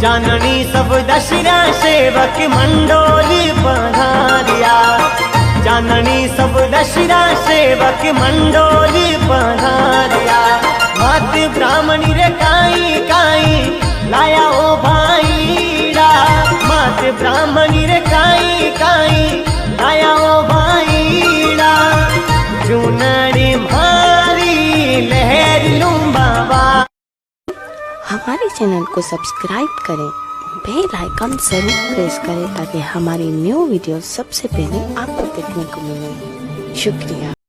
जाननी सब दशरा सेवक मंडोली पधारिया, जाननी सब दशरा सेवक मंडोली पधारिया। मात ब्राह्मणी रे काई काई लाया ओ भाईड़ा, मात ब्राह्मणी रे काई काई लाया ओ भाईड़ा। चुनरी भारी लहर लूं बाबा। हमारे चैनल को सब्सक्राइब करें, बेल आइकन जरूर प्रेस करें ताकि हमारी न्यू वीडियो सबसे पहले आपको देखने को मिले। शुक्रिया।